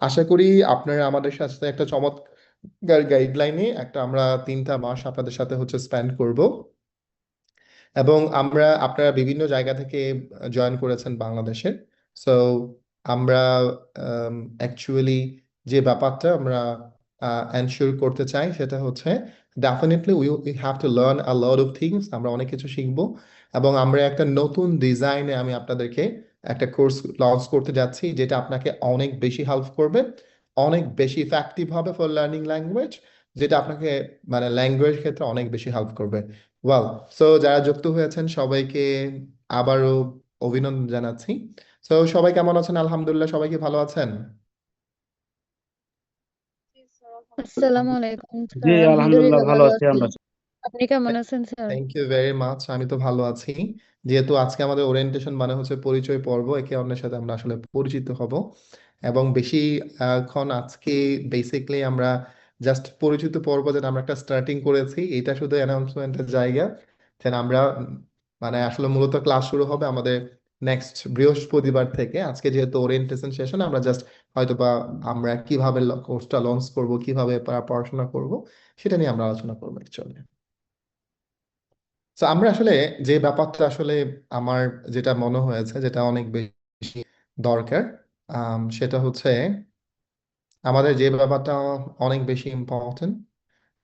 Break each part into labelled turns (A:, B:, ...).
A: আশা করি আপনারা আমাদের সাথে একটা চমৎকার গাইডলাইনে আমরা 3টা মাস আপনাদের সাথে স্পেন্ড করব। এবং আপনারা বিভিন্ন জায়গা থেকে জয়েন করেছেন বাংলাদেশের। সো আমরা অ্যাকচুয়ালি যে ব্যাপারটা আমরা এনশিওর করতে চাই সেটা হচ্ছে definitely we have to learn a lot of things. আমরা অনেক কিছু শিখবো এবং আমরা একটা নতুন ডিজাইনে আমি আপনাদেরকে একটা কোর্স লঞ্চ করতে যাচ্ছি, যেটা আপনাকে অনেক বেশি হেল্প করবে, অনেক বেশি ইফেক্টিভ হবে ফর লার্নিং ল্যাঙ্গুয়েজ, যেটা আপনাকে মানে ল্যাঙ্গুয়েজ ক্ষেত্রে অনেক বেশি হেল্প করবে। ওয়েল, সো যারা যুক্ত হয়েছেন সবাইকে আবারও অভিনন্দন জানাচ্ছি। সো সবাই কেমন আছেন? আলহামদুলিল্লাহ, সবাই কি ভালো আছেন?
B: আসসালামু আলাইকুম
C: জি
B: স্যার,
C: আলহামদুলিল্লাহ
B: আলহামদুলিল্লাহ
C: ভালো
B: ভালো
C: আছি
B: আছি।
C: আমরা।
B: আপনি কেমন আছেন sir?
A: Thank you very much. আমি তো ভালো আছি। যেহেতু আজকে আমাদের ওরিয়েন্টেশন মানে পরিচয় পর্ব, একে অন্যের সাথে আমরা আসলে পরিচিত হব এবং বেশি এখন আজকে বেসিকলি আমরা জাস্ট পরিচিত পর্ব, যেটা আমরা একটা স্টার্টিং করেছি, এটা শুধু অ্যানাউন্সমেন্টের জায়গা। যেন আমরা মানে আসলে মূলত ক্লাস শুরু হবে আমাদের নেক্সট বৃহস্পতিবার থেকে। আজকে যেহেতু ওরিয়েন্টেশন সেশন, আমরা জাস্ট হয়তোবা আমরা কিভাবে কোর্সটা লঞ্চ করব, কিভাবে পড়াশোনা করব, সেটা নিয়ে আমরা আলোচনা করবো অ্যাকচুয়ালি। তো আমরা আসলে যে ব্যাপারটা আসলে আমার যেটা মনে হয়েছে, যেটা অনেক বেশি দরকার, সেটা হচ্ছে আমাদের যে ব্যাপারটা অনেক বেশি ইম্পর্টেন্ট,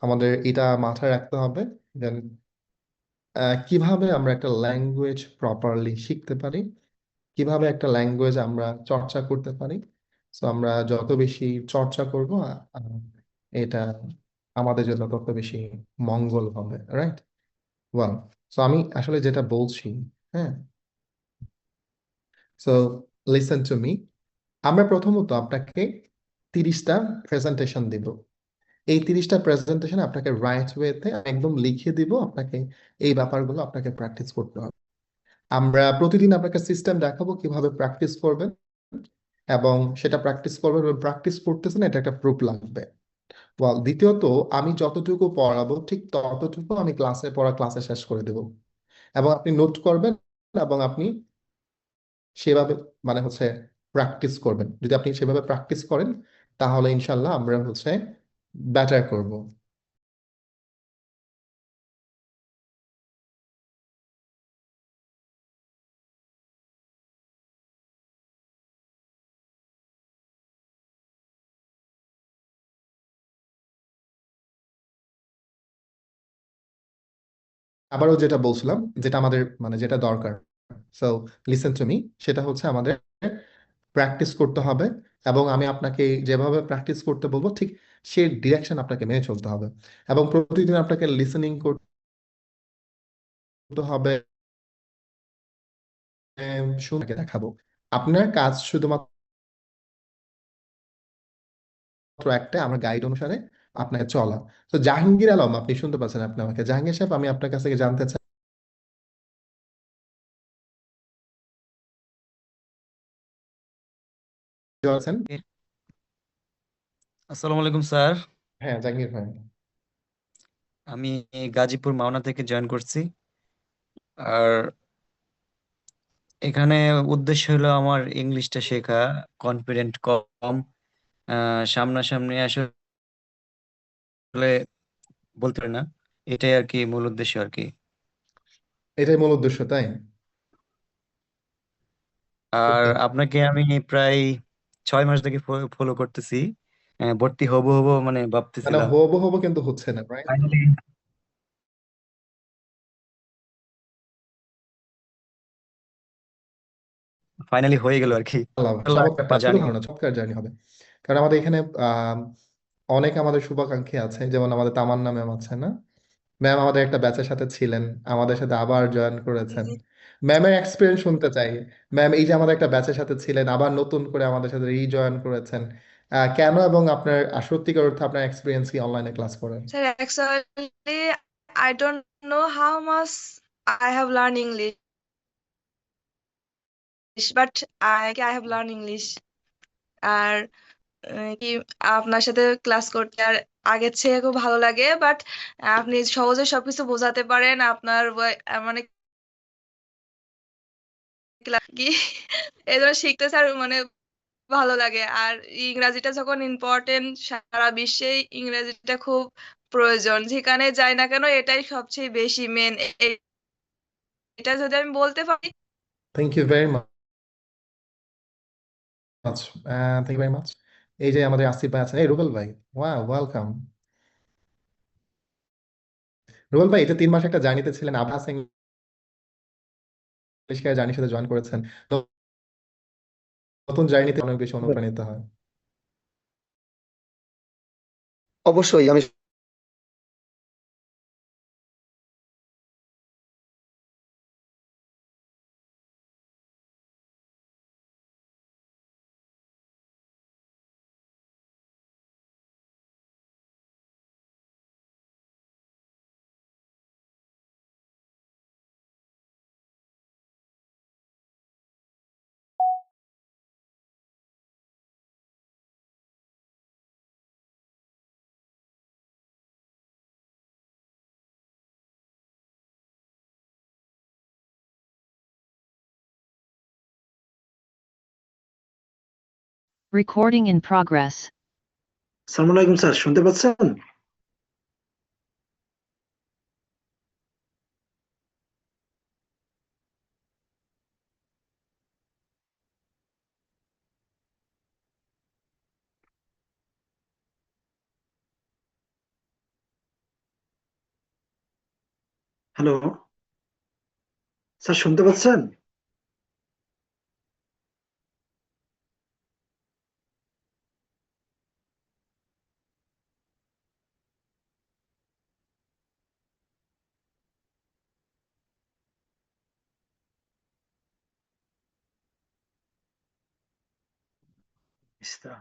A: আমাদের এটা মাথায় রাখতে হবে। দেন কিভাবে আমরা একটা ল্যাঙ্গুয়েজ প্রপারলি শিখতে পারি, কিভাবে একটা ল্যাঙ্গুয়েজ আমরা চর্চা করতে পারি। তো আমরা যত বেশি চর্চা করব, এটা আমাদের জন্য তত বেশি মঙ্গল হবে, রাইট? ওয়েল, সো আমি আসলে যেটা বলছি, হ্যাঁ, সো লিসেন টু মি। আমরা প্রথমত আপনাকে 30টা প্রেজেন্টেশন দিব। এই 30টা প্রেজেন্টেশন আপনাকে রাইট ওয়েতে একদম লিখে দিব। আপনাকে এই ব্যাপারগুলো আপনাকে প্র্যাকটিস করতে হবে। আমরা প্রতিদিন আপনাকে সিস্টেম দেখাবো কিভাবে প্র্যাকটিস করবেন, এবং সেটা প্র্যাকটিস করবেন এবং প্র্যাকটিস করতেছেন এটা একটা প্রুফ লাগবে। দ্বিতীয়ত, আমি যতটুকু পড়াবো ঠিক ততটুকু আমি ক্লাসে শেষ করে দেব, এবং আপনি নোট করবেন এবং আপনি সেভাবে মানে প্র্যাকটিস করবেন। যদি আপনি সেভাবে প্র্যাকটিস করেন, তাহলে ইনশাল্লাহ আমরা বেটার করব। আবারও যেটা বলছিলাম, যেটা আমাদের মানে যেটা দরকার, সো লিসেন টু মি, সেটা হচ্ছে আমাদের প্র্যাকটিস করতে হবে। এবং আমি আপনাকে যেভাবে প্র্যাকটিস করতে বলবো ঠিক সেই ডিরেকশন আপনাকে মেনে চলতে হবে। এবং প্রতিদিন আপনাকে লিসেনিং করতে হবে, শুনে দেখাবো। আপনার কাজ শুধুমাত্র একটা, আমার গাইড অনুসারে আপনাকে চলা। তো জাহাঙ্গীর আলম, আপনি শুনতে পাচ্ছেন? আপনি আমাকে, জাহাঙ্গীর সাহেব, আমি আপনার কাছ থেকে জানতে চাচ্ছেন।
C: আসসালামু আলাইকুম স্যার।
A: হ্যাঁ, জাহাঙ্গীর ভাই।
C: আমি গাজীপুর মাওনা থেকে জয়েন করছি। আর এখানে উদ্দেশ্য হলো আমার ইংলিশটা শেখা, কনফিডেন্ট কম, সামনাসামনি আসলে বলতে পারি না, এটাই আর কি মূল উদ্দেশ্য আর কি।
A: এটাই মূল উদ্দেশ্য, তাই? খুব
C: আর
A: ভালো।
C: আপনাকে আমি প্রায় 6 মাস থেকে ফলো করতেছি। ভর্তি হবো হবো মানে
A: মানে
C: ভাবতেছিলাম,
A: হবো হবো কিন্তু হচ্ছে না, রাইট?
C: ফাইনালি ফাইনালি হয়ে গেল আর কি। ভালো একটা
A: চমৎকার, শুধু
C: জার্নি।
A: ভালো না, চমৎকার জার্নি হবে। কারণ আমাদের এখানে অনেক আমাদের শুভাকাঙ্ক্ষী আছে, যেমন আমাদের তামান্না ম্যাম আছে না? ম্যাম আমাদের একটা ব্যাচের সাথে ছিলেন, আমাদের সাথে আবার জয়েন করেছেন। ম্যামের এক্সপিরিয়েন্স শুনতে চাই। ম্যাম, এই যে আমাদের একটা ব্যাচের সাথে ছিলেন, আবার নতুন করে আমাদের সাথে রিজয়েন করেছেন, কেন এবং আপনার সত্যিকার অর্থে আপনার এক্সপিরিয়েন্স কি অনলাইনে ক্লাস করেন?
D: Sir, actually, I don't know how much I have learned English, but I have learned English. আর কি আপনার সাথে ক্লাস করতে আর আগের চেয়ে খুব ভালো লাগে, বাট আপনি সহজে সবকিছু বোঝাতে পারেন আপনার মানে কি এই জন্য শিখতে স্যার মানে ভালো লাগে। আর ইংরাজিটা যখন ইম্পর্টেন্ট, সারা বিশ্বেই ইংরেজিটা খুব প্রয়োজন, যেখানে যাই না কেন এটাই সবচেয়ে বেশি মেন। এটা যদি আমি বলতে পারি।
A: Thank you very much, thank you very much. এই যে আমাদের আসিফ ভাই আছেন, এই রুবেল ভাই, ওয়েলকাম। রুবেল ভাই, এটা 3 মাস একটা জার্নিতে ছিলেন, আভাস ইংলিশ কেয়ার জার্নির সাথে জয়েন করেছেন। তো নতুন জার্নিতে অনেক বেশি অনুপ্রাণিত হয়।
E: অবশ্যই আমি
F: Recording in progress.
E: আসসালামু আলাইকুম স্যার, শুনতে পাচ্ছেন? হ্যালো স্যার, শুনতে পাচ্ছেন? ইস্তা।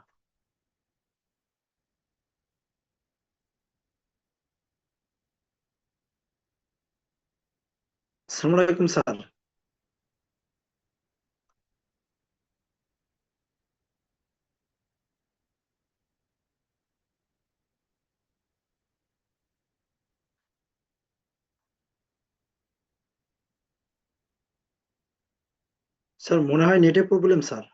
E: আসসালামু আলাইকুম স্যার। স্যার মনে হয় নেটের প্রবলেম স্যার।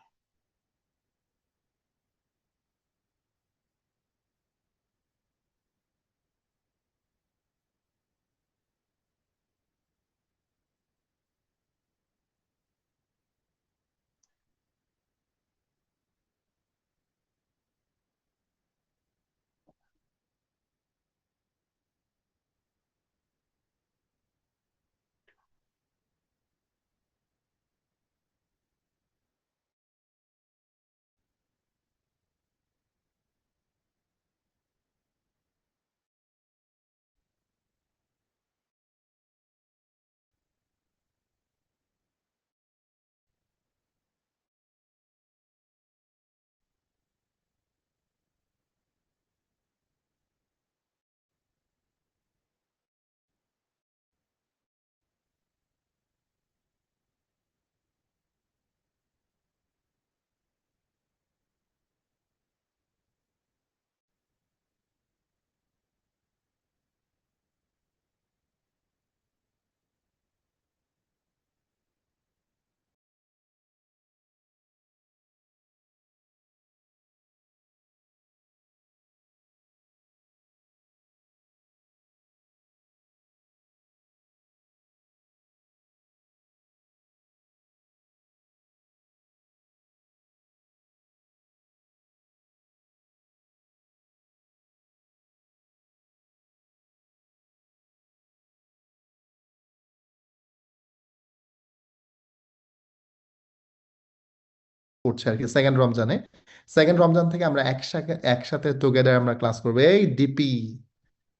A: করছে আর কি সেকেন্ড রমজানে। সেকেন্ড রমজান থেকে আমরা একসাথে একসাথে টুগেদার আমরা ক্লাস করবো। এই ডিপি,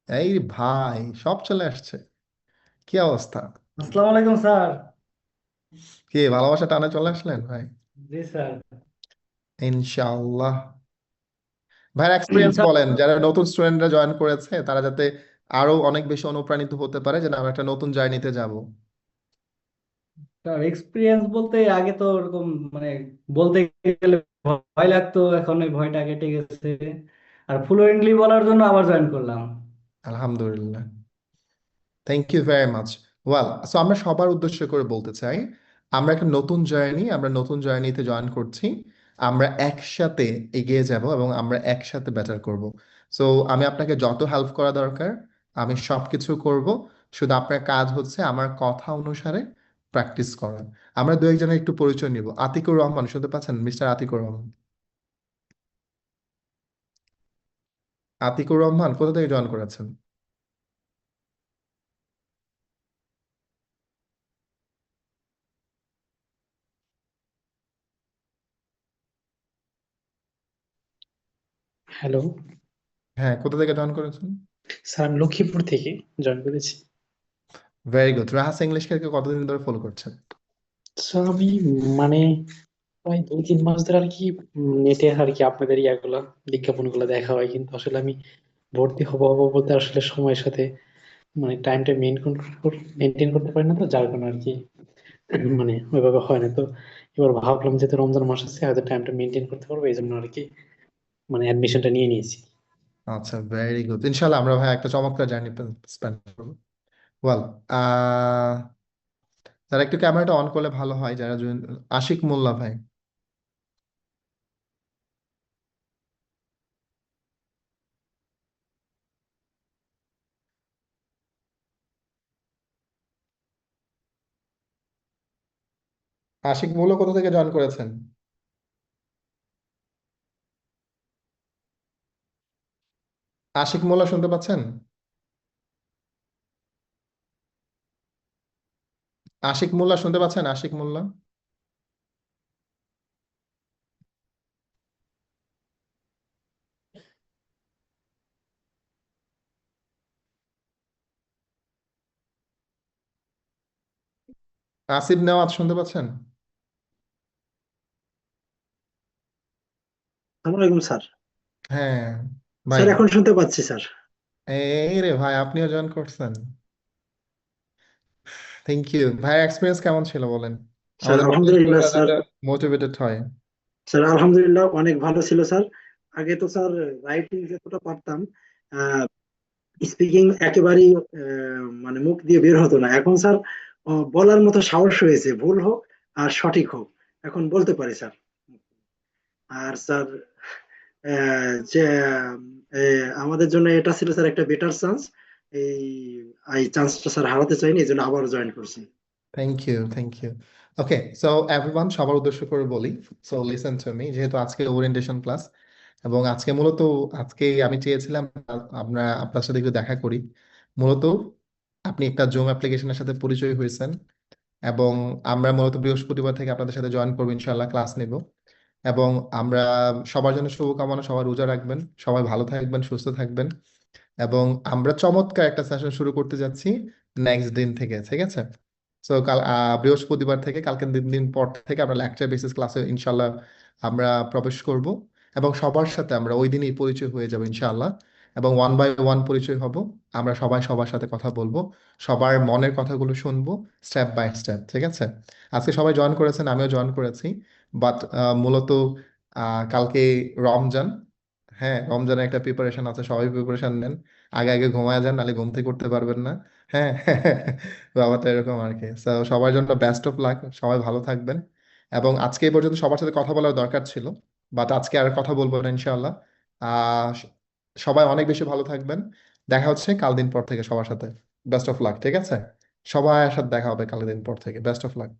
A: এই ভাই, সব চলে আসছে। কি অবস্থা?
G: আসসালামু আলাইকুম স্যার।
A: কি ভালোবাসা টানে চলে আসলেন ভাই?
G: জি স্যার।
A: ইনশাআল্লাহ। ভাইয়ের এক্সপিরিয়েন্স
G: স্যার
A: বলেন, যারা নতুন স্টুডেন্টরা জয়েন করেছে তারা যাতে আরো অনেক বেশি অনুপ্রাণিত হতে পারে যে না, আমরা একটা নতুন জার্নিতে যাব।
G: স্যার এক্সপিরিয়েন্স বলতে আগে তো ওরকম মানে বলতে গেলে ভয় লাগতো, এখন ওই ভয়টা কেটে গেছে। আর ফ্লুয়েন্টলি বলার জন্য আবার জয়েন করলাম।
A: আলহামদুলিল্লাহ, thank you very much. Well, so আমরা সবার উদ্দেশ্য করে বলতে চাই, আমরা একটা নতুন জার্নিতে জয়েন করছি। আমরা একসাথে এগিয়ে যাব এবং আমরা একসাথে বেটার করব। সো আমি আপনাকে যত হেল্প করা দরকার আমি সবকিছু করব, শুধু আপনার কাজ হচ্ছে আমার কথা অনুসারে প্র্যাকটিস করা। আমরা দু একজনের একটু পরিচয় নিব। আতিকুর রহমান, শুনতে পাচ্ছেন? মিস্টার আতিকুর রহমান। আতিকুর রহমান কোথা থেকে জয়েন করেছেন?
H: হ্যালো
A: হ্যাঁ, কোথা থেকে জয়েন করেছেন?
H: স্যার, আমি লক্ষ্মীপুর থেকে জয়েন করেছি।
A: Very good. রাহাস ইংলিশকে কতদিন ধরে ফলো করছেন?
H: স্যার আমি মানে প্রায় 2-3 মাস ধরে আর কি নেটে আর কি আপনাদের ইয়াগুলা বিজ্ঞাপনগুলো দেখা হয়, কিন্তু আসলে আমি ভর্তি হবো হবো বলতে আসলে সময়ের সাথে মানে টাইমটা মেনটেন করতে পারি না, তো যার কারণে আর কি মানে ওইভাবে হয় না। তো এবার ভাবলাম যেহেতু রমজান মাস আছে হয়তো টাইমটা মেনটেন করতে পারবো, এই জন্য আর কি মানে অ্যাডমিশনটা নিয়ে নিয়েছি।
A: আচ্ছা, ভেরি গুড। ইনশাল্লাহ আমরা ভাই একটা চমৎকার জার্নি স্পেন্ড করবো। ওয়েল, আহ তারা একটু ক্যামেরাটা অন করলে ভালো হয় যারা আশিক মোল্লা ভাই। আশিক মোল্লা কোথা থেকে জয়েন করেছেন? আশিক মোল্লা শুনতে পাচ্ছেন? আশিক মোল্লা শুনতে পাচ্ছেন? আশিক মোল্লা। আসিফ নেওয়াজ শুনতে পাচ্ছেন?
E: আসসালামু আলাইকুম স্যার।
A: হ্যাঁ ভাই।
E: স্যার এখন শুনতে পাচ্ছি স্যার।
A: এই রে ভাই, আপনিও জয়েন করছেন। থ্যাংক ইউ ভাই। এক্সপিরিয়েন্স কেমন ছিল বলেন,
E: স্যার
A: আমাদের
E: আলহামদুলিল্লাহ স্যার।
A: মোটিভেটেড হয়।
E: স্যার আলহামদুলিল্লাহ অনেক ভালো ছিল স্যার। আগে তো স্যার রাইটিং যতটা পারতাম, স্পিকিং একেবারেই মানে মুখ দিয়ে বের হতো না। এখন স্যার বলার মতো সাহস হয়েছে, ভুল হোক আর সঠিক হোক এখন বলতে পারি স্যার। আর স্যার যে আমাদের জন্য এটা ছিল স্যার একটা বেটার চান্স। এই এই চান্সটা স্যার হারাতে চাইনি, এই জন্য আবার জয়েন করছি।
A: Thank you, thank you. Okay, so everyone, সবার উদ্দেশ্য করে বলি। সো লিসেন টু মি, যেহেতু আজকে ওরিয়েন্টেশন ক্লাস এবং আজকে আমি চেয়েছিলাম আপনার সাথে একটু দেখা করি। মূলত আপনি একটা জুম অ্যাপ্লিকেশনের সাথে পরিচয় হয়েছেন এবং আমরা মূলত বৃহস্পতিবার থেকে আপনাদের সাথে জয়েন করবো, ইনশাল্লাহ ক্লাস নেব। এবং আমরা সবার জন্য শুভকামনা, সবার রোজা রাখবেন, সবাই ভালো থাকবেন, সুস্থ থাকবেন। এবং আমরা চমৎকার একটা সেশন শুরু করতে যাচ্ছি নেক্সট দিন থেকে, ঠিক আছে? সো কাল বৃহস্পতিবার থেকে কালকে 3 দিন পর থেকে আমরা লেকচার বেসিস ক্লাসে ইনশাল্লাহ আমরা প্রবেশ করব এবং সবার সাথে আমরা ওই দিনই পরিচয় হয়ে যাব ইনশাল্লাহ। এবং ওয়ান বাই ওয়ান পরিচয় হব। আমরা সবাই সবার সাথে কথা বলবো, সবার মনের কথাগুলো শুনবো স্টেপ বাই স্টেপ, ঠিক আছে? আজকে সবাই জয়েন করেছেন, আমিও জয়েন করেছি। বাট মূলত কালকে রমজান। হ্যাঁ, রমজানের একটা প্রিপারেশন আছে, সবাই প্রিপারেশন নেন। আগে আগে ঘুমায় যান, নাহলে ঘুম থেকে উঠতে পারবেন না। হ্যাঁ ব্যাপারটা এরকম আর কি। So, সবার জন্য বেস্ট অফ লাক, সবাই ভালো থাকবেন। এবং আজকে এই পর্যন্ত সবার সাথে কথা বলার দরকার ছিল, বাট আজকে আর কথা বলবো না ইনশাআল্লাহ। আহ সবাই অনেক বেশি ভালো থাকবেন। দেখা হচ্ছে কাল দিন পর থেকে সবার সাথে। বেস্ট অফ লাক, ঠিক আছে? সবার সাথে দেখা হবে কাল দিন পর থেকে। Best of luck.